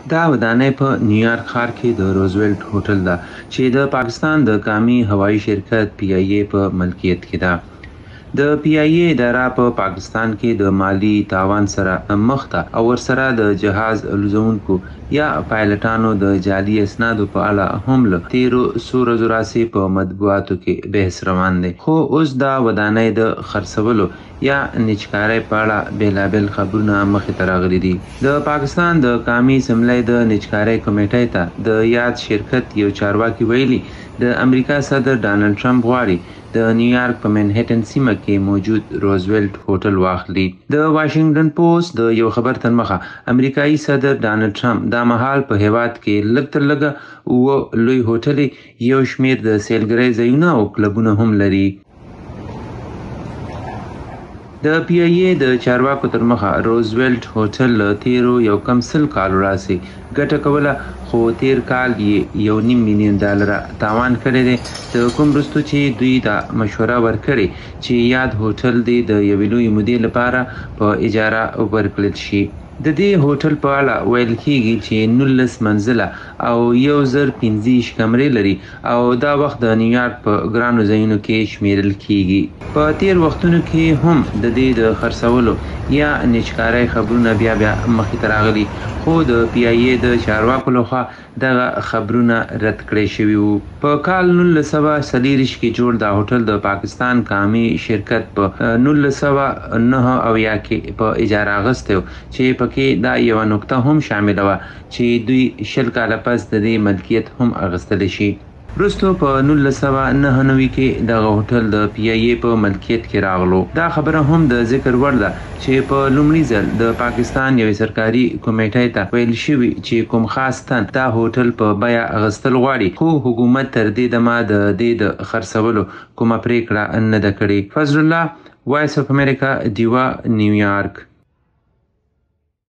دا ودانۍ په نیویارک ښار کې د روزولټ هوټل ده چې د پاکستان د قامي هوایي شرکت PIA په ملکیت کې ده. د PIA اداره په پاکستان کې د مالی تاوان سره مخ ده او ورسره د جهاز الوزونکو یا پایلټانو د جعلي اسنادو په اړه هم له تیرو څو ورځو راهیسې په مطبوعاتو کې بحث روان دی. خو اوس دا ودانۍ د خرڅولو یا نجکارۍ په اړه بیلابیل خبرونه مخې ته راغلي دي. د پاکستان د قامي اسمبلۍ د نجکارۍ کمیټې ته د یاد شرکت یو چارواکي ویلي د امریکا صدر ډانلډ ټرمپ غواړي د نیویارک په منهټن سیمه کې موجود روزولټ هوټل واخلي. د واشنگټن پوسټ د یو خبر تر مخه امریکایي صدر ډانلډ ټرمپ دا مهال په هیواد کې لږ تر لږه اووه لوی هوټلې، یو شمېر د سیلګرۍ ځایونه او کلبونه هم لري. د PIA د چارواکو تر مخه روزولټ هوټل له تیرو یو کم سل کالو راهیسې ګټه کوله، خو تیر کال یې $1.5 میلیون تاوان کړی دی، د کوم وروسته چې دوی دا مشوره ورکړې چې یاد هوټل دې د یوې لویې مودې لپاره په اجاره ورکړل شي. د دې هوټل په اړه ویل کیږي چې 19 منزله او 1015 کمرې لري او دا وخت د نیویارک په ګرانو ځایونو کې شمیرل کیږي. په تیر وختونو کې هم د دې د خرڅولو یا نجکارۍ خبرونه بیا مخې ته راغلي، خو د PIA د چارواکو لخوا دغه خبرونه رد کړي شوي وو. په کال 1940 کې جوړ دا هوټل د پاکستان قامي شرکت په 1979 کې په اجاره اخیستی و، چې پکې دا یوه نکته هم شامله وه چې دوی 20 کاله پس د دې ملکیت هم اخیستلی شي. وروسته په 1999 کې دغه هوټل د PIA په ملکیت کې راغلو. دا خبره هم د ذکر وړ ده چې په لومړي ځل د پاکستان یوې سرکاري کمیټې ته ویل شوي چې کوم خاص تن دا هوټل په بیه اخیستل غواړي، خو حکومت تر دې دمه د دې د خرڅولو کومه پریکړه نه ده کړې. فضل الله، وایس اف امریکا، دیوا، نیویارک.